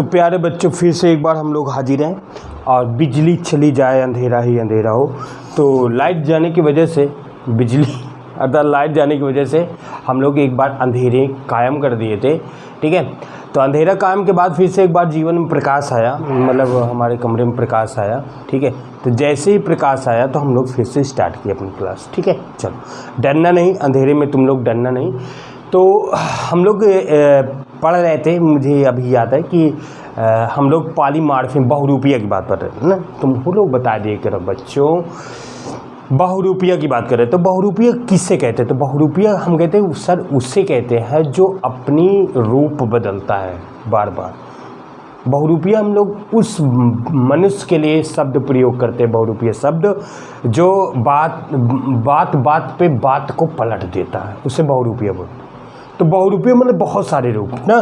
तो प्यारे बच्चों, फिर से एक बार हम लोग हाजिर हैं। और बिजली चली जाए, अंधेरा ही अंधेरा हो, तो लाइट जाने की वजह से लाइट जाने की वजह से हम लोग एक बार अंधेरे कायम कर दिए थे। ठीक है, तो अंधेरा कायम के बाद फिर से एक बार जीवन में प्रकाश आया, मतलब हमारे कमरे में प्रकाश आया। ठीक है, तो जैसे ही प्रकाश आया तो हम लोग फिर से स्टार्ट किए अपनी क्लास। ठीक है, चलो, डरना नहीं, अंधेरे में तुम लोग डरना नहीं। तो हम लोग पढ़ रहे थे, मुझे अभी याद है कि हम लोग पाली मार्फिम बहुरूपिया की बात कर रहे थे ना। तुम लोग बता दिए करो बच्चों, बहुरूपिया की बात कर रहे हैं। तो बहुरूपिया किससे कहते हैं? तो बहुरूपिया हम कहते हैं सर उससे कहते हैं जो अपनी रूप बदलता है बार बार। बहुरूपिया हम लोग उस मनुष्य के लिए शब्द प्रयोग करते हैं, बहुरूपिया शब्द जो बात पे बात को पलट देता है, उसे बहुरूपिया बोलते हैं। तो बहुरूपिया मतलब बहुत सारे रूप ना।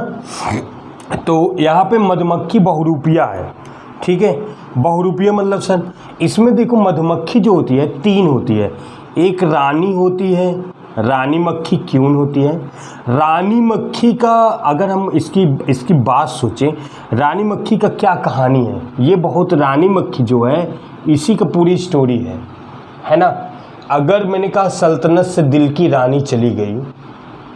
तो यहाँ पे मधुमक्खी बहुरूपिया है। ठीक है, बहुरूपिया मतलब सर इसमें देखो मधुमक्खी जो होती है तीन होती है। एक रानी होती है, रानी मक्खी क्यून होती है। रानी मक्खी का अगर हम इसकी बात सोचें, रानी मक्खी का क्या कहानी है, ये बहुत, रानी मक्खी जो है इसी का पूरी स्टोरी है ना। अगर मैंने कहा सल्तनत से दिल की रानी चली गई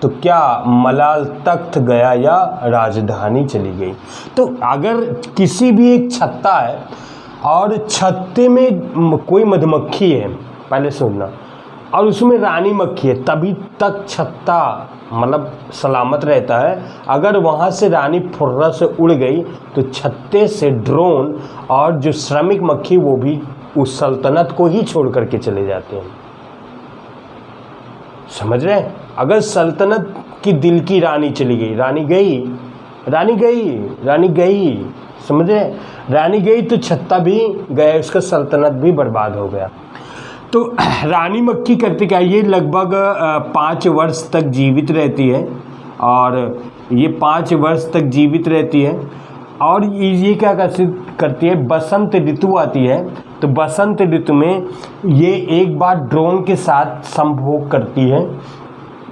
तो क्या मलाल तख्त गया या राजधानी चली गई। तो अगर किसी भी एक छत्ता है और छत्ते में कोई मधुमक्खी है, पहले सुनना, और उसमें रानी मक्खी है, तभी तक छत्ता मतलब सलामत रहता है। अगर वहाँ से रानी फुर्रा से उड़ गई तो छत्ते से ड्रोन और जो श्रमिक मक्खी वो भी उस सल्तनत को ही छोड़ करके चले जाते हैं। समझ रहे हैं? अगर सल्तनत की दिल की रानी चली गई, रानी गई, समझ रहे हैं? रानी गई तो छत्ता भी गया, उसका सल्तनत भी बर्बाद हो गया। तो रानी मक्खी करते क्या, ये लगभग 5 वर्ष तक जीवित रहती है। और ये 5 वर्ष तक जीवित रहती है और ये क्या करती है, बसंत ऋतु आती है तो बसंत ऋतु में ये एक बार ड्रोन के साथ संभोग करती है,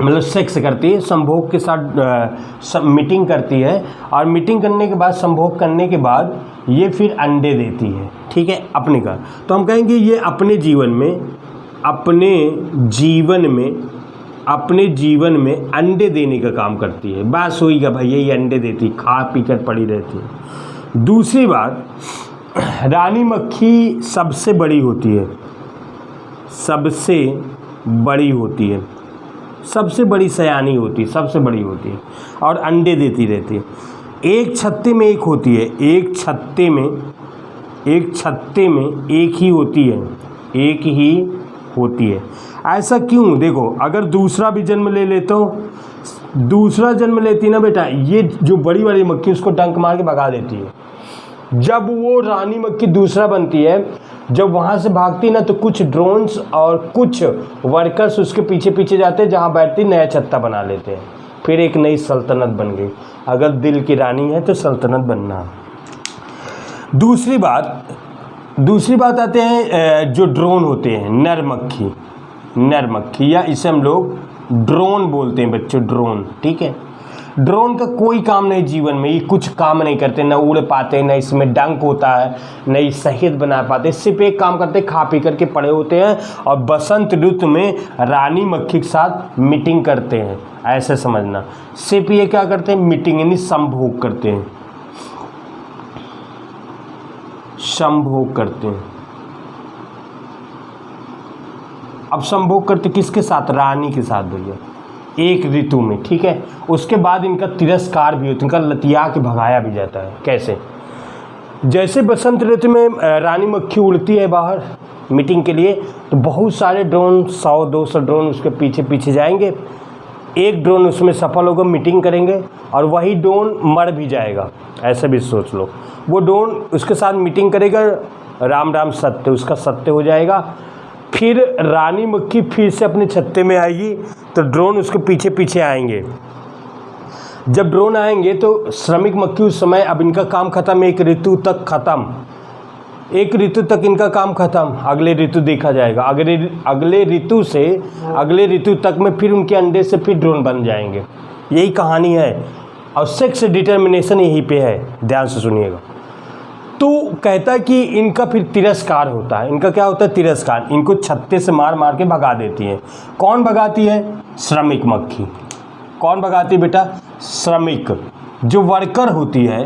मतलब सेक्स करती है, संभोग के साथ मीटिंग करती है। और मीटिंग करने के बाद, संभोग करने के बाद ये फिर अंडे देती है। ठीक है, अपने का, तो हम कहेंगे ये अपने जीवन में अंडे देने का काम करती है। बस होगा भाई, यही अंडे देती, खा पी कर पड़ी रहती है। दूसरी बात, रानी मक्खी सबसे बड़ी होती है, सबसे बड़ी सयानी होती है, सबसे बड़ी होती है और अंडे देती रहती है। एक छत्ते में एक होती है, एक छत्ते में एक ही होती है। ऐसा क्यों? देखो, अगर दूसरा भी जन्म ले ले तो दूसरा जन्म लेती ना बेटा, ये जो बड़ी वाली मक्खी उसको डंक मार के भगा देती है। जब वो रानी मक्खी दूसरा बनती है, जब वहाँ से भागती ना तो कुछ ड्रोन्स और कुछ वर्कर्स उसके पीछे पीछे जाते हैं, जहाँ बैठती नया छत्ता बना लेते हैं, फिर एक नई सल्तनत बन गई। अगर दिल की रानी है तो सल्तनत बनना। दूसरी बात आते हैं जो ड्रोन होते हैं, नर मक्खी, या इसे हम लोग ड्रोन बोलते हैं बच्चों, ड्रोन। ठीक है, ड्रोन का कोई काम नहीं जीवन में, ये कुछ काम नहीं करते, ना उड़ पाते, ना इसमें डंक होता है, ना ये शहद बना पाते, सिर्फ एक काम करते, खा पी करके पड़े होते हैं और बसंत ऋतु में रानी मक्खी के साथ मीटिंग करते हैं। ऐसे समझना, सिर्फ ये क्या करते हैं, मीटिंग यानी संभोग करते हैं, अब संभोग करते किसके साथ? रानी के साथ भैया, एक ऋतु में। ठीक है, उसके बाद इनका तिरस्कार भी होता है, इनका लतिया के भगाया भी जाता है। कैसे? जैसे बसंत ऋतु में रानी मक्खी उड़ती है बाहर मीटिंग के लिए, तो बहुत सारे ड्रोन, 100-200 ड्रोन उसके पीछे पीछे जाएंगे। एक ड्रोन उसमें सफल होगा, मीटिंग करेंगे, और वही ड्रोन मर भी जाएगा। ऐसे भी सोच लो, वो ड्रोन उसके साथ मीटिंग करेगा, राम राम सत्य, उसका सत्य हो जाएगा। फिर रानी मक्खी फिर से अपने छत्ते में आएगी तो ड्रोन उसके पीछे पीछे आएंगे। जब ड्रोन आएंगे तो श्रमिक मक्खी उस समय, अब इनका काम खत्म, एक ऋतु तक इनका काम खत्म, अगले ऋतु देखा जाएगा। अगले ऋतु तक में फिर उनके अंडे से फिर ड्रोन बन जाएंगे। यही कहानी है और सेक्स डिटर्मिनेशन यहीं पे है, ध्यान से सुनिएगा। तो कहता है कि इनका फिर तिरस्कार होता है। इनका क्या होता है? तिरस्कार। इनको छत्ते से मार मार के भगा देती है। कौन भगाती है? श्रमिक मक्खी। कौन भगाती है बेटा? श्रमिक, जो वर्कर होती है,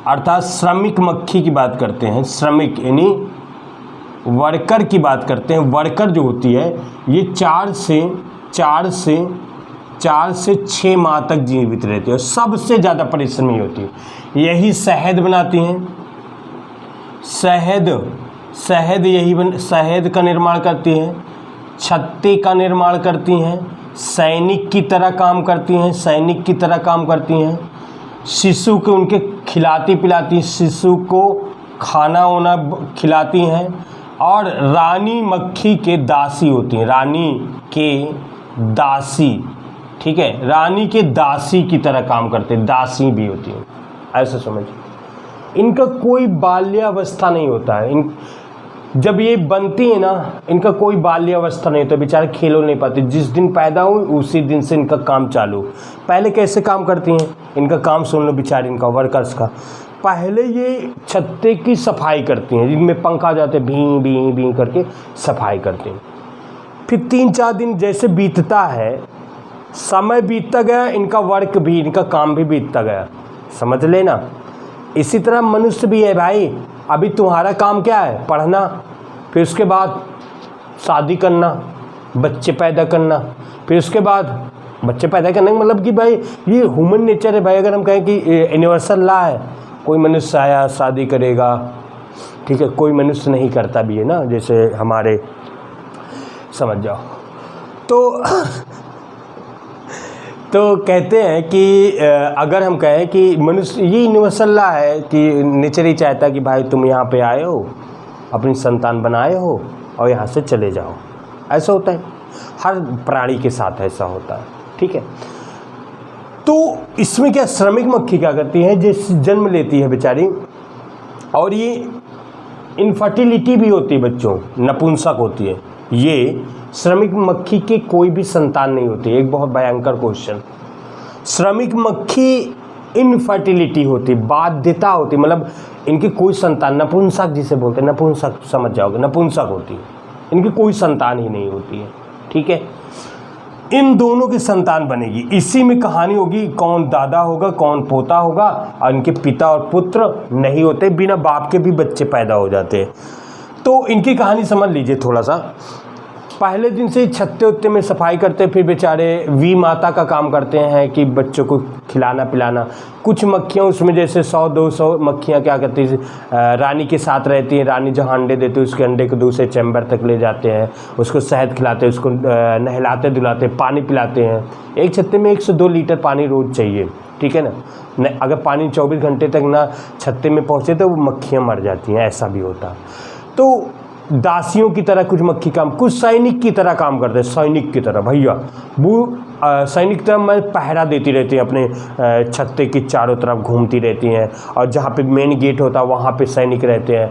अर्थात श्रमिक मक्खी की बात करते हैं। श्रमिक यानी वर्कर की बात करते हैं। वर्कर जो होती है ये 4 से 6 माह तक जीवित रहती है, सबसे ज़्यादा परिश्रमी होती है। यही शहद बनाती हैं। शहद का निर्माण करती हैं, छत्ते का निर्माण करती हैं, सैनिक की तरह काम करती हैं, शिशु को उनके खिलाती पिलाती, शिशु को खाना वाना खिलाती हैं, और रानी मक्खी के दासी होती हैं। रानी के दासी, ठीक है, रानी के दासी की तरह काम करते हैं, दासी भी होती हैं, ऐसा समझिए। इनका कोई बाल्यावस्था नहीं होता है। जब ये बनती है ना, इनका कोई बाल्यावस्था नहीं होता, बेचारे खेल नहीं पाते। जिस दिन पैदा हुई उसी दिन से इनका काम चालू। पहले कैसे काम करती हैं? इनका काम सुन लो बेचारे, इनका वर्कर्स का। पहले ये छत्ते की सफाई करती हैं, जिनमें पंखा जाते, भीं भीं भीं करके सफाई करती हैं। फिर 3-4 दिन जैसे बीतता है, समय बीतता गया, इनका वर्क भी, इनका काम भी बीतता गया, समझ लेना। इसी तरह मनुष्य भी है भाई। अभी तुम्हारा काम क्या है? पढ़ना, फिर उसके बाद शादी करना, बच्चे पैदा करना, फिर उसके बाद बच्चे पैदा करने का मतलब कि भाई ये ह्यूमन नेचर है भाई। अगर हम कहें कि यूनिवर्सल लॉ है, कोई मनुष्य आया शादी करेगा, ठीक है, कोई मनुष्य नहीं करता भी है ना, जैसे हमारे, समझ जाओ। तो कहते हैं कि अगर हम कहें कि मनुष्य, ये यूनिवर्सल लॉ है कि नेचर ही चाहता है कि भाई तुम यहाँ पे आए हो, अपनी संतान बनाए हो और यहाँ से चले जाओ। ऐसा होता है, हर प्राणी के साथ ऐसा होता है, ठीक है। तो इसमें क्या, श्रमिक मक्खी क्या करती है? जैसे जन्म लेती है बेचारी, और ये इनफर्टिलिटी भी होती है बच्चों, नपुंसक होती है। ये श्रमिक मक्खी के कोई भी संतान नहीं होती। एक बहुत भयंकर क्वेश्चन। श्रमिक मक्खी इनफर्टिलिटी होती, बाध्यता होती, मतलब इनकी कोई संतान, नपुंसक जिसे बोलते हैं, नपुंसक समझ जाओगे, नपुंसक होती है, इनकी कोई संतान ही नहीं होती है, ठीक है। इन दोनों की संतान बनेगी, इसी में कहानी होगी, कौन दादा होगा कौन पोता होगा। और इनके पिता और पुत्र नहीं होते, बिना बाप के भी बच्चे पैदा हो जाते हैं। तो इनकी कहानी समझ लीजिए थोड़ा सा। पहले दिन से ही छत्ते उत्ते में सफाई करते, फिर बेचारे वी माता का काम करते हैं कि बच्चों को खिलाना पिलाना। कुछ मक्खियाँ उसमें जैसे 100-200 मक्खियाँ क्या करती हैं, रानी के साथ रहती हैं। रानी जहाँ अंडे देती है उसके अंडे को दूसरे चैम्बर तक ले जाते हैं, उसको शहद खिलाते हैं, उसको नहलाते धुलाते, पानी पिलाते हैं। एक छत्ते में 1 से 2 लीटर पानी रोज़ चाहिए, ठीक है ना। अगर पानी 24 घंटे तक ना छत्ते में पहुँचे तो वो मक्खियाँ मर जाती हैं, ऐसा भी होता है। तो दासियों की तरह कुछ मक्खी काम, कुछ सैनिक की तरह काम करते हैं। सैनिक की तरह भैया, वो सैनिक की तरह मैं पहरा देती रहती है, अपने छत्ते की चारों तरफ घूमती रहती हैं। और जहाँ पे मेन गेट होता है वहाँ पे सैनिक रहते हैं।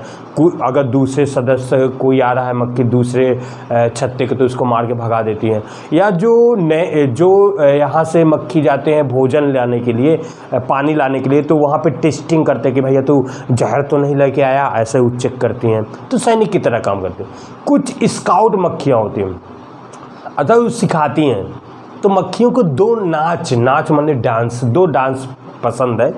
अगर दूसरे सदस्य कोई आ रहा है मक्खी दूसरे छत्ते के, तो उसको मार के भगा देती हैं। या जो यहाँ से मक्खी जाते हैं भोजन लाने के लिए, पानी लाने के लिए, तो वहाँ पे टेस्टिंग करते हैं कि भैया तू जहर तो नहीं लेके आया, ऐसे वो चेक करती हैं। तो सैनिक की तरह काम करते हैं। कुछ स्काउट मक्खियाँ होती हैं, अतः वो सिखाती हैं। तो मक्खियों को नाच माने डांस, 2 डांस पसंद है,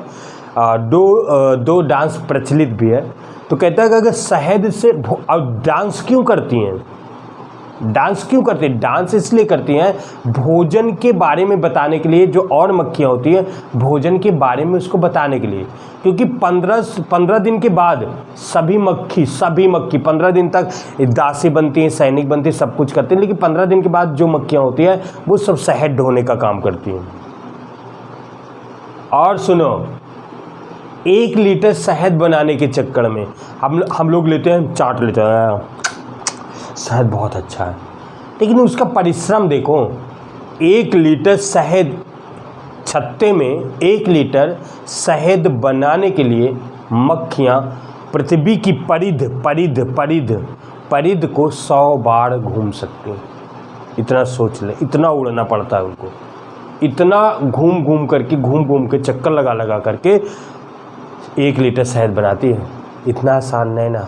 दो डांस प्रचलित भी है। तो कहता है कि अगर शहद से, अब डांस क्यों करती हैं? डांस इसलिए करती हैं भोजन के बारे में बताने के लिए। जो और मक्खियाँ होती हैं भोजन के बारे में उसको बताने के लिए, क्योंकि 15 दिन के बाद सभी मक्खी 15 दिन तक दासी बनती हैं, सैनिक बनती हैं, सब कुछ करती हैं। लेकिन 15 दिन के बाद जो मक्खियाँ होती हैं वो सब शहद ढोने का काम करती हैं। और सुनो, 1 लीटर शहद बनाने के चक्कर में हम लोग लेते हैं, चाट लेते हैं, शहद बहुत अच्छा है, लेकिन उसका परिश्रम देखो। 1 लीटर शहद, छत्ते में 1 लीटर शहद बनाने के लिए मक्खियाँ पृथ्वी की परिध को 100 बार घूम सकती हैं। इतना सोच ले, इतना उड़ना पड़ता है उनको, इतना घूम घूम के चक्कर लगा करके 1 लीटर शहद बनाती है। इतना आसान नहीं ना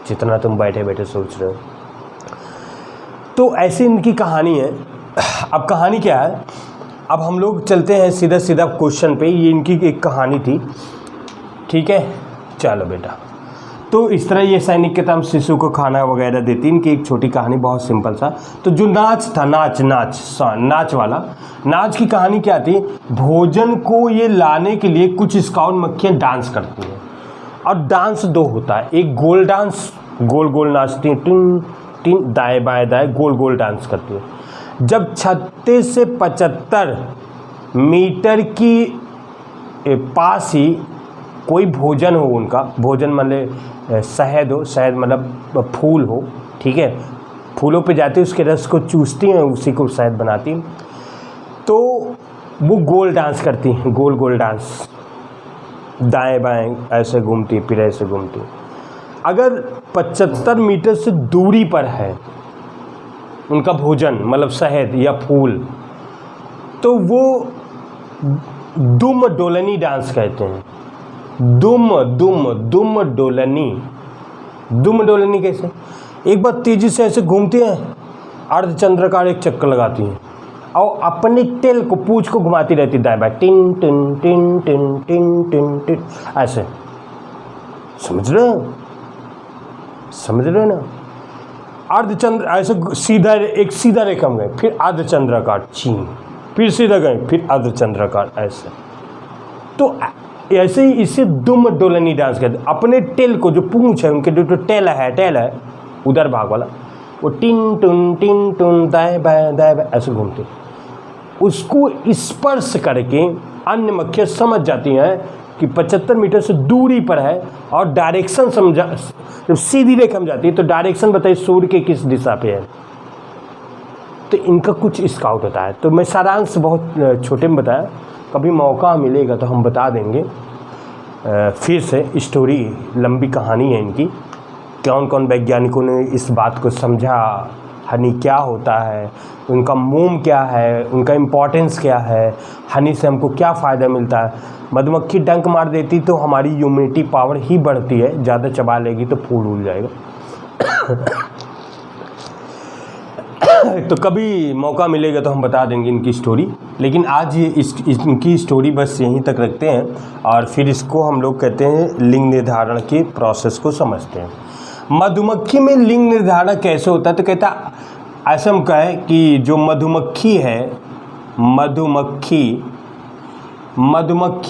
जितना तुम बैठे बैठे सोच रहे हो। तो ऐसी इनकी कहानी है। अब कहानी क्या है, अब हम लोग चलते हैं सीधा क्वेश्चन पे। ये इनकी एक कहानी थी, ठीक है। चलो बेटा, तो इस तरह ये सैनिक के तम शिशु को खाना वगैरह देती। इनकी एक छोटी कहानी, बहुत सिंपल सा। तो जो नाच था, नाच वाला, नाच की कहानी क्या थी, भोजन को ये लाने के लिए कुछ स्काउट मक्खियाँ डांस करती हैं। और डांस 2 होता है, एक गोल डांस, गोल नाचती हैं, टिन टिन दाएं बाएं गोल डांस करती है। जब 36 से 75 मीटर की पास ही कोई भोजन हो, उनका भोजन मतलब शहद हो, शहद मतलब फूल हो, ठीक है, फूलों पे जाती है, उसके रस को चूसती हैं, उसी को शहद बनाती हैं। तो वो गोल डांस करती हैं, गोल डांस, दाएं बाएं ऐसे घूमती, फिर ऐसे घूमती। अगर 75 मीटर से दूरी पर है उनका भोजन मतलब शहद या फूल, तो वो दुम डोलनी डांस कहते हैं। दुम डोलनी कैसे, एक बार तेजी से ऐसे घूमती हैं, अर्धचंद्राकार एक चक्कर लगाती हैं और अपने टेल को, पूंछ को घुमाती रहती दाएं बाएं, tin tin tin tin tin tin tin ऐसे। समझ रहे हो ना। अर्धचंद्र ऐसे सीधा रेखा में गए, फिर अर्धचंद्राकार चीन, फिर सीधा गए, फिर अर्धचंद्राकार ऐसे। तो ऐसे ही इसे दुम डोलनी डांस कहते हैं। अपने टेल को, जो पूंछ है उनके, जो टेल है उधर भाग वाला, वो टिन टुन दाएं बाएं ऐसे घूमते। उसको स्पर्श करके अन्य मक्खियाँ समझ जाती हैं कि 75 मीटर से दूरी पर है और डायरेक्शन समझा। जब सीधी रेखा में जाती है तो डायरेक्शन बताइए सूर्य के किस दिशा पे है। तो इनका कुछ स्काउट होता है। तो मैं सारांश बहुत छोटे में बताया, कभी मौका मिलेगा तो हम बता देंगे फिर से। स्टोरी लंबी कहानी है इनकी, कौन कौन वैज्ञानिकों ने इस बात को समझा, हनी क्या होता है, उनका मोम क्या है, उनका इम्पोर्टेंस क्या है, हनी से हमको क्या फ़ायदा मिलता है। मधुमक्खी डंक मार देती तो हमारी इम्यूनिटी पावर ही बढ़ती है, ज़्यादा चबा लेगी तो फूल उड़ जाएगा। तो कभी मौका मिलेगा तो हम बता देंगे इनकी स्टोरी, लेकिन आज ये इनकी स्टोरी बस यहीं तक रखते हैं और फिर इसको हम लोग कहते हैं लिंग निर्धारण के प्रोसेस को समझते हैं। मधुमक्खी में लिंग निर्धारण कैसे होता है, तो कहता ऐसा हम कहें कि जो मधुमक्खी है, मधुमक्खी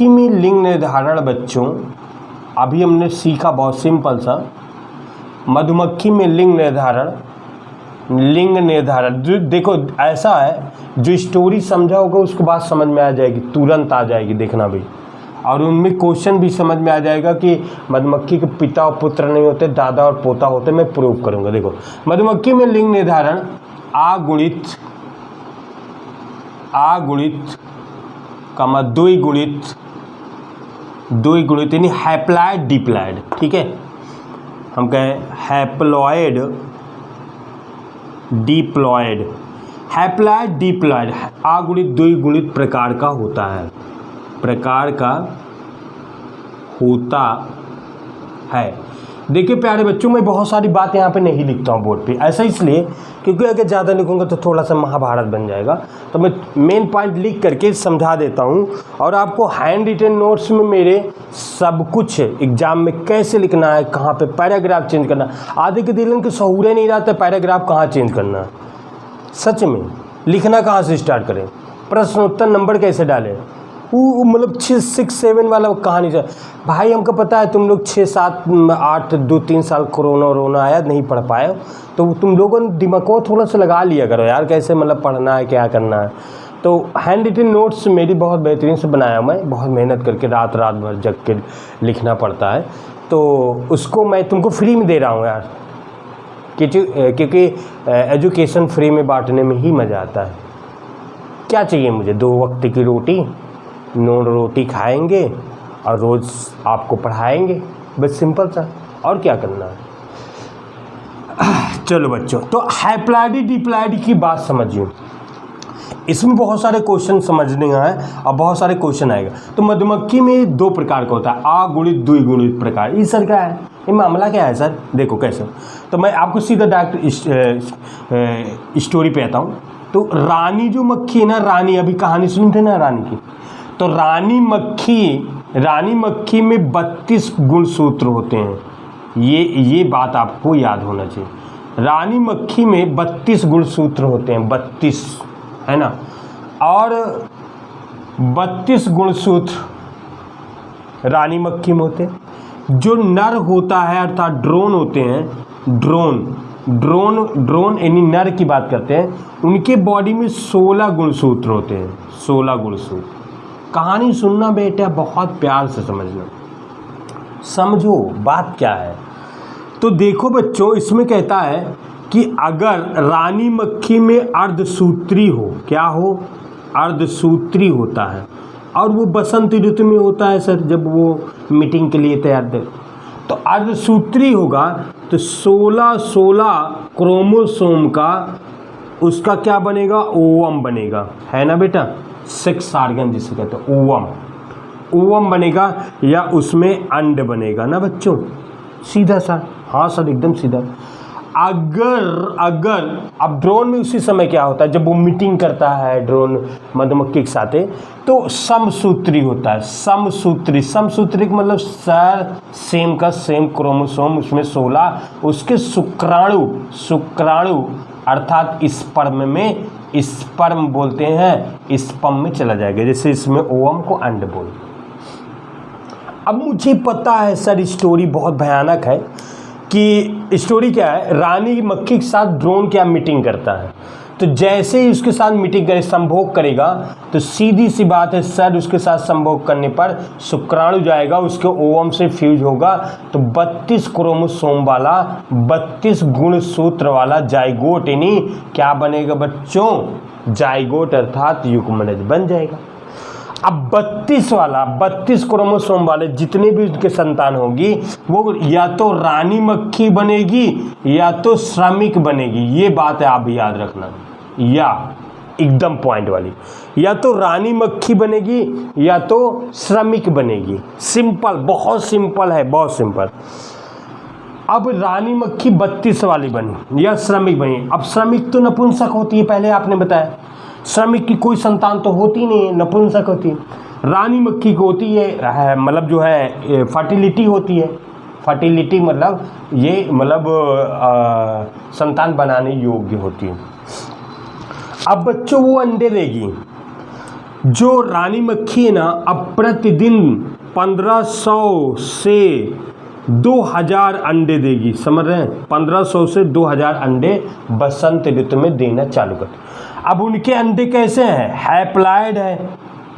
में लिंग निर्धारण बच्चों अभी हमने सीखा, बहुत सिंपल सा। मधुमक्खी में लिंग निर्धारण जो देखो ऐसा है, जो स्टोरी समझा होगा उसको बात समझ में आ जाएगी, तुरंत आ जाएगी, देखना भी। और उनमें क्वेश्चन भी समझ में आ जाएगा कि मधुमक्खी के पिता और पुत्र नहीं होते, दादा और पोता होते। मैं प्रूव करूंगा। देखो, मधुमक्खी में लिंग निर्धारण आ गुणित कमा द्विगुणित यानी हैप्लॉइड डिप्लॉइड, ठीक है। हम कहें हैप्लॉइड डिप्लॉइड, आ गुणित द्विगुणित प्रकार का होता है। देखिए प्यारे बच्चों, मैं बहुत सारी बात यहाँ पे नहीं लिखता हूँ बोर्ड पे, ऐसा इसलिए क्योंकि अगर ज़्यादा लिखूँगा तो थोड़ा सा महाभारत बन जाएगा। तो मैं मेन पॉइंट लिख करके समझा देता हूँ और आपको हैंड रिटन नोट्स में मेरे सब कुछ एग्जाम में कैसे लिखना है, कहाँ पे पैराग्राफ चेंज करना। आधे के दिलन के शऊर नहीं रहता पैराग्राफ कहाँ चेंज करना है। सच में लिखना कहाँ से स्टार्ट करें, प्रश्नोत्तर नंबर कैसे डालें, वो मतलब 6, 6, 7 वाला कहानी से। भाई हमको पता है तुम लोग 6, 7, 8, 2-3 साल कोरोना आया नहीं पढ़ पाए, तो तुम लोगों ने दिमाग को थोड़ा सा लगा लिया करो यार, कैसे मतलब पढ़ना है, क्या करना है। तो हैंड रिटन नोट्स मेरी बहुत बेहतरीन से बनाया, मैं बहुत मेहनत करके रात भर जग के लिखना पड़ता है, तो उसको मैं तुमको फ्री में दे रहा हूँ यार, क्योंकि एजुकेशन फ्री में बांटने में ही मज़ा आता है। क्या चाहिए मुझे, 2 वक्त की रोटी, नॉन रोटी खाएंगे और रोज़ आपको पढ़ाएंगे, बस सिंपल सा, और क्या करना है। चलो बच्चों, तो हैप्लॉइड डिप्लॉइड की बात समझिए। इसमें बहुत सारे क्वेश्चन समझने का है और बहुत सारे क्वेश्चन आएगा। तो मधुमक्खी में 2 प्रकार का होता है, आ गुणित द्विगुणित प्रकार। ये सर क्या है, ये मामला क्या है सर? देखो कैसे, तो मैं आपको सीधा डायरेक्ट स्टोरी पे आता हूँ। तो रानी जो मक्खी है ना, रानी, अभी कहानी सुनी थे ना रानी की, तो रानी मक्खी में 32 गुणसूत्र होते हैं। ये बात आपको याद होना चाहिए। रानी मक्खी में 32 गुणसूत्र होते हैं, 32, है ना। और 32 गुणसूत्र रानी मक्खी में होते हैं। जो नर होता है अर्थात ड्रोन होते हैं, ड्रोन यानी नर की बात करते हैं, उनके बॉडी में 16 गुणसूत्र होते हैं, 16 गुणसूत्र। कहानी सुनना बेटा, बहुत प्यार से समझना, समझो बात क्या है। तो देखो बच्चों, इसमें कहता है कि अगर रानी मक्खी में अर्धसूत्री हो, क्या हो, अर्धसूत्री होता है, और वो बसंत ऋतु में होता है सर, जब वो मीटिंग के लिए तैयार थे, तो अर्धसूत्री होगा तो 16 क्रोमोसोम का उसका क्या बनेगा, ओवम बनेगा, है ना बेटा, 6 आर्गन जिसे कहते हैं ओवम बनेगा, या उसमें अंड बनेगा ना बच्चों। सीधा सा, हाँ सर एकदम सीधा। अगर अब ड्रोन में उसी समय क्या होता है, जब वो मीटिंग करता है ड्रोन मधुमक्खी के साथ, तो समसूत्री होता है। समसूत्री का मतलब सर सेम का सेम क्रोमोसोम, उसमें 16, उसके शुक्राणु अर्थात स्पर्म बोलते हैं, स्पर्म में चला जाएगा, जैसे इसमें ओवम को अंड बोलते। अब मुझे पता है सर स्टोरी बहुत भयानक है, कि स्टोरी क्या है, रानी मक्खी के साथ ड्रोन क्या मीटिंग करता है, तो जैसे ही उसके साथ मीटिंग करे, संभोग करेगा, तो सीधी सी बात है सर, उसके साथ संभोग करने पर शुक्राणु जाएगा, उसके ओवम से फ्यूज होगा, तो 32 क्रोमोसोम वाला, 32 गुणसूत्र वाला जाइगोट, यानी क्या बनेगा बच्चों, जाइगोट अर्थात युग्मनज बन जाएगा। अब 32 क्रोमोसोम वाले जितने भी उसके संतान होगी, वो या तो रानी मक्खी बनेगी या तो श्रमिक बनेगी। ये बात है, आप भी याद रखना, या एकदम पॉइंट वाली, या तो रानी मक्खी बनेगी या तो श्रमिक बनेगी। सिंपल, बहुत सिंपल है, बहुत सिंपल। अब रानी मक्खी 32 वाली बनी या श्रमिक बनी। अब श्रमिक तो नपुंसक होती है, पहले आपने बताया, श्रमिक की कोई संतान तो होती नहीं है, नपुंसक होती है। रानी मक्खी को होती है मतलब जो है फर्टिलिटी होती है। फर्टिलिटी मतलब ये मतलब संतान बनाने योग्य होती है। अब बच्चों वो अंडे देगी, जो रानी मक्खी है ना, अब प्रतिदिन 1500 से 2000 अंडे देगी, समझ रहे हैं, 1500 से 2000 अंडे बसंत ऋतु में देना चालू करती। अब उनके अंडे कैसे हैं, हैप्लॉइड है,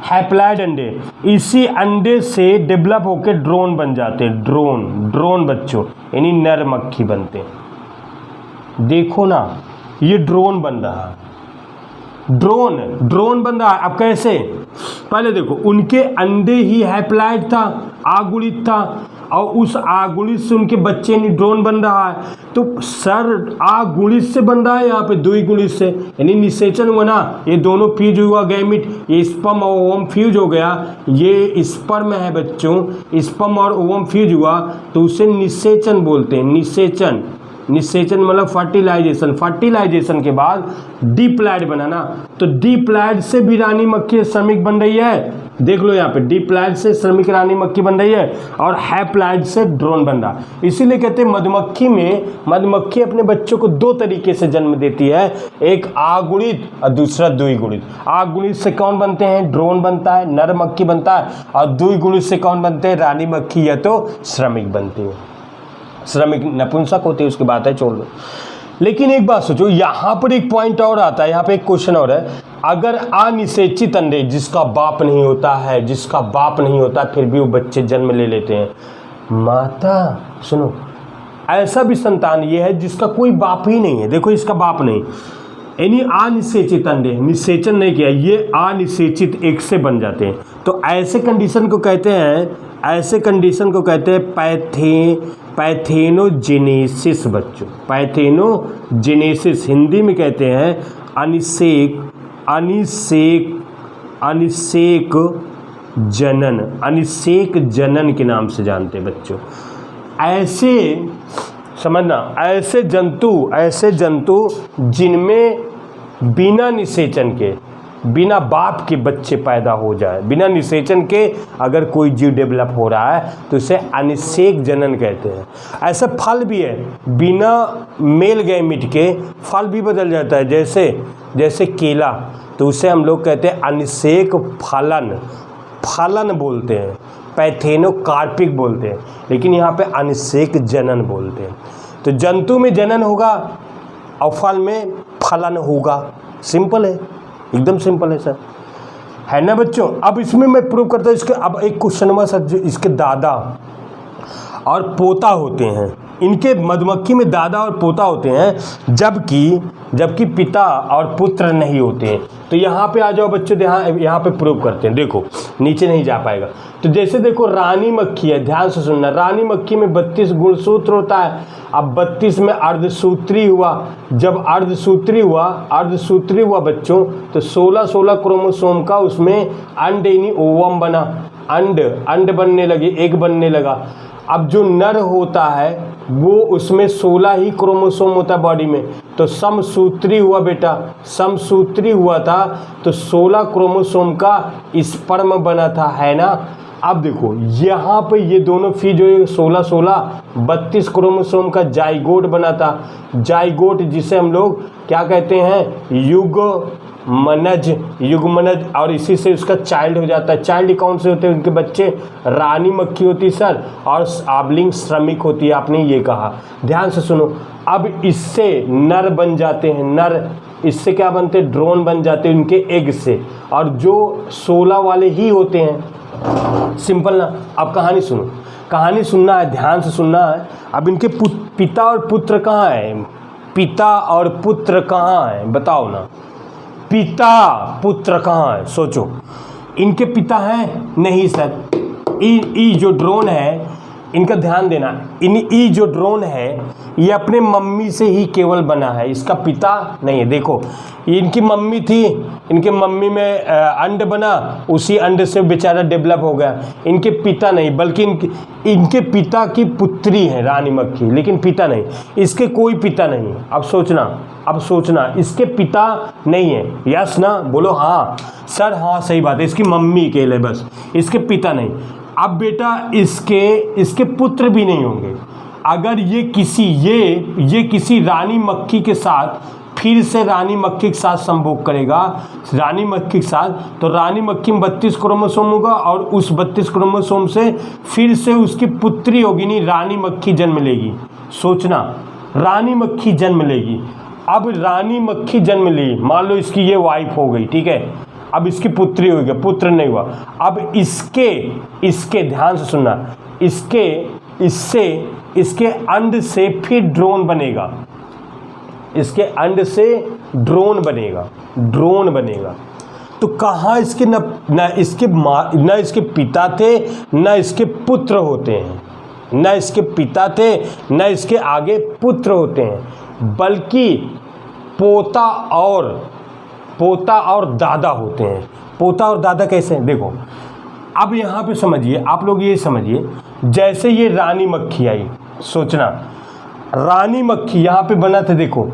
हैप्लॉइड अंडे, इसी अंडे से डेवलप होकर ड्रोन बन जाते हैं। ड्रोन बच्चों यानी नर मक्खी बनते हैं। देखो ना, ये ड्रोन बन रहा है, ड्रोन बन रहा है। अब कैसे, पहले देखो, उनके अंडे ही हैप्लॉइड था, आगुणित था, और उस आगुणित से उनके बच्चे नहीं ड्रोन बन रहा है। तो सर आगुणित से बन रहा है, यहाँ पे द्विगुणित से, यानी निषेचन हुआ ना, ये दोनों फ्यूज हुआ गैमिट, ये स्पर्म और ओवम फ्यूज हो गया, ये स्पर्म है बच्चों, स्पर्म और ओवम फ्यूज हुआ, तो उसे निषेचन बोलते हैं। निषेचन मतलब फर्टिलाइजेशन के बाद डिप्लॉइड बनाना। तो डिप्लॉइड से भी रानी मक्खी श्रमिक बन रही है, देख लो यहाँ पे, डिप्लॉइड से श्रमिक रानी मक्खी बन रही है, और हैप्लॉइड से ड्रोन बन रहा। इसीलिए कहते हैं मधुमक्खी अपने बच्चों को 2 तरीके से जन्म देती है, एक आगुणित और दूसरा द्विगुणित। आगुणित से कौन बनते हैं, ड्रोन बनता है, नर मक्खी बनता है, और द्विगुणित से कौन बनते हैं, रानी मक्खी या तो श्रमिक बनती है। श्रमिक नपुंसक होती है, उसकी बात है, छोड़ लो। लेकिन एक बात सोचो, यहाँ पर एक पॉइंट और आता है, यहाँ पे एक क्वेश्चन और है, अगर अनिषेचित अंडे, जिसका बाप नहीं होता फिर भी वो बच्चे जन्म ले लेते हैं। माता सुनो, ऐसा भी संतान ये है जिसका कोई बाप ही नहीं है, देखो इसका बाप नहीं, यानी अनिषेचित अंडे, निषेचन नहीं किया, ये अनिषेचित एक से बन जाते हैं। तो ऐसे कंडीशन को कहते हैं पैथेनोजेनेसिस बच्चों, पैथेनोजेनेसिस, हिंदी में कहते हैं अनिषेक अनिषेक जनन के नाम से जानते हैं बच्चों। ऐसे समझना, ऐसे जंतु जिनमें बिना निषेचन के, बिना बाप के बच्चे पैदा हो जाए, बिना निषेचन के अगर कोई जीव डेवलप हो रहा है तो इसे अनिषेक जनन कहते हैं। ऐसा फल भी है, बिना मेल गैमीट के फल भी बदल जाता है, जैसे केला, तो उसे हम लोग कहते हैं अनिषेक फलन बोलते हैं, पैथेनोकार्पिक बोलते हैं, लेकिन यहाँ पे अनिषेक जनन बोलते हैं। तो जंतु में जनन होगा और फल में फलन होगा। सिंपल है, एकदम सिंपल है सर, है ना बच्चों। अब इसमें मैं प्रूव करता हूँ इसके। अब एक क्वेश्चन हुआ सर, जो इसके दादा और पोता होते हैं, इनके मधुमक्खी में दादा और पोता होते हैं, जबकि पिता और पुत्र नहीं होते हैं। तो यहाँ पे आ जाओ बच्चों, यहाँ पे प्रूव करते हैं। देखो नीचे नहीं जा पाएगा। तो जैसे देखो रानी मक्खी है, ध्यान से सुनना, रानी मक्खी में 32 गुणसूत्र होता है। अब 32 में अर्धसूत्री हुआ, जब अर्धसूत्री हुआ बच्चों, तो 16 क्रोमोसोम का उसमें अंड यानी ओवम बना, अंड बनने लगे, एग बनने लगा। अब जो नर होता है वो उसमें 16 ही क्रोमोसोम होता है बॉडी में, तो समसूत्री हुआ बेटा, समसूत्री हुआ था तो 16 क्रोमोसोम का स्पर्म बना था, है ना। अब देखो यहाँ पे ये दोनों फिर जो 16 32 क्रोमोसोम का जाइगोट बना था, जाइगोट जिसे हम लोग क्या कहते हैं, युग्मनज, और इसी से उसका चाइल्ड हो जाता है। चाइल्ड कौन से होते हैं उनके बच्चे? रानी मक्खी होती है सर, और आबलिंग श्रमिक होती है, आपने ये कहा, ध्यान से सुनो। अब इससे नर बन जाते हैं, नर इससे क्या बनते हैं, ड्रोन बन जाते हैं उनके एग से, और जो 16 वाले ही होते हैं। सिंपल ना। अब कहानी सुनो, कहानी सुनना है, ध्यान से सुनना है। अब इनके पिता और पुत्र कहाँ है? पिता और पुत्र कहाँ है बताओ ना, पिता पुत्र कहाँ है? सोचो, इनके पिता हैं? नहीं सर। ई जो ड्रोन है, इनका ध्यान देना, ई जो ड्रोन है ये अपने मम्मी से ही केवल बना है, इसका पिता नहीं है। देखो इनकी मम्मी थी, इनके मम्मी में अंड बना, उसी अंड से बेचारा डेवलप हो गया। इनके पिता नहीं, बल्कि इनके पिता की पुत्री है रानी मक्खी, लेकिन पिता नहीं, इसके कोई पिता नहीं। अब सोचना, इसके पिता नहीं है, यस ना, बोलो हाँ सर, हाँ सही बात है, इसकी मम्मी के लिए बस, इसके पिता नहीं। अब बेटा इसके पुत्र भी नहीं होंगे। अगर ये किसी रानी मक्खी के साथ फिर से रानी मक्खी के साथ संभोग करेगा, रानी मक्खी के साथ, तो रानी मक्खी में 32 क्रोमोसोम होगा, और उस 32 क्रोमोसोम से फिर से उसकी पुत्री होगी, नहीं रानी मक्खी जन्म लेगी। सोचना, रानी मक्खी जन्म लेगी। अब रानी मक्खी जन्म ली, मान लो इसकी ये वाइफ हो गई, ठीक है, अब इसकी पुत्री हो गई, पुत्र नहीं हुआ। अब इसके ध्यान से सुनना, इसके अंड से फिर ड्रोन बनेगा, इसके अंड से ड्रोन बनेगा। तो कहाँ इसके न इसके पिता थे, न इसके पुत्र होते हैं, न इसके पिता थे, न इसके आगे पुत्र होते हैं, बल्कि पोता और दादा होते हैं। पोता और दादा कैसे हैं? देखो अब यहाँ पे समझिए, आप लोग ये समझिए, जैसे ये रानी मक्खी आई, सोचना रानी मक्खी यहाँ पे बना था, देखो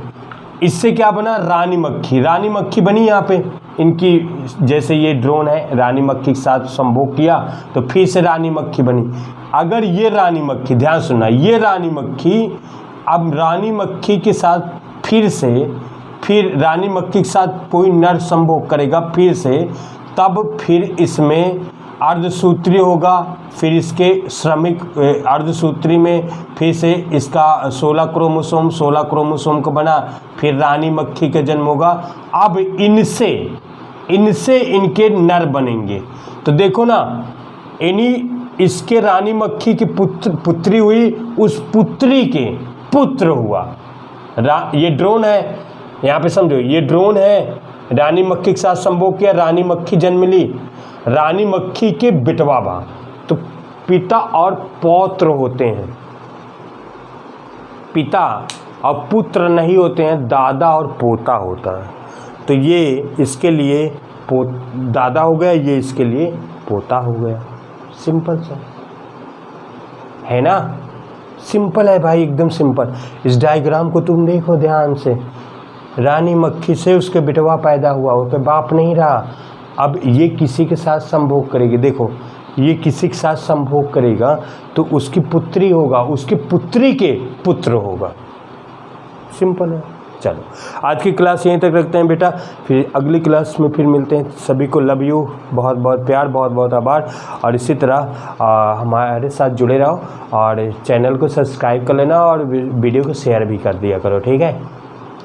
इससे क्या बना, रानी मक्खी बनी यहाँ पे, इनकी जैसे ये ड्रोन है, रानी मक्खी के साथ संभोग किया तो फिर से रानी मक्खी बनी। अगर ये रानी मक्खी, ध्यान सुनना, ये रानी मक्खी अब रानी मक्खी के साथ फिर रानी मक्खी के साथ कोई नर संभोग करेगा फिर से, तब फिर इसमें अर्धसूत्री होगा, फिर इसके श्रमिक अर्धसूत्री में फिर से इसका 16 क्रोमोसोम को बना, फिर रानी मक्खी का जन्म होगा। अब इनसे इनके नर बनेंगे। तो देखो ना, इसके रानी मक्खी की पुत्री हुई, उस पुत्री के पुत्र हुआ। ये ड्रोन है, यहाँ पे समझो, ये ड्रोन है, रानी मक्खी के साथ संभोग किया, रानी मक्खी जन्म ली, रानी मक्खी के बिटवा बा, तो पिता और पौत्र होते हैं, पिता और पुत्र नहीं होते हैं, दादा और पोता होता है। तो ये इसके लिए दादा हो गया, ये इसके लिए पोता हो गया। सिंपल सा है ना, सिंपल है भाई, एकदम सिंपल। इस डायग्राम को तुम देखो ध्यान से, रानी मक्खी से उसके बिटवा पैदा हुआ, वो तो बाप नहीं रहा। अब ये किसी के साथ संभोग करेगी, देखो ये किसी के साथ संभोग करेगा तो उसकी पुत्री होगा, उसकी पुत्री के पुत्र होगा। सिंपल है। चलो आज की क्लास यहीं तक रखते हैं बेटा, फिर अगली क्लास में फिर मिलते हैं। सभी को लव यू, बहुत बहुत प्यार, बहुत बहुत आभार। और इसी तरह हमारे साथ जुड़े रहो और चैनल को सब्सक्राइब कर लेना और वीडियो को शेयर भी कर दिया करो, ठीक है,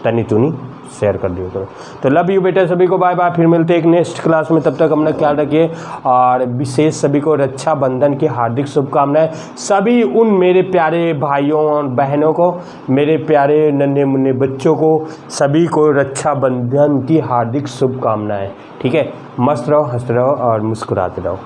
तनी तुनी शेयर कर दिया करो। तो लव यू बेटा, सभी को बाय बाय, फिर मिलते हैं एक नेक्स्ट क्लास में। तब तक अपना ख्याल रखिए और विशेष सभी को रक्षाबंधन की हार्दिक शुभकामनाएं। सभी उन मेरे प्यारे भाइयों और बहनों को, मेरे प्यारे नन्हे मुन्ने बच्चों को, सभी को रक्षाबंधन की हार्दिक शुभकामनाएं, ठीक है। मस्त रहो, हंसते रहो और मुस्कुराते रहो।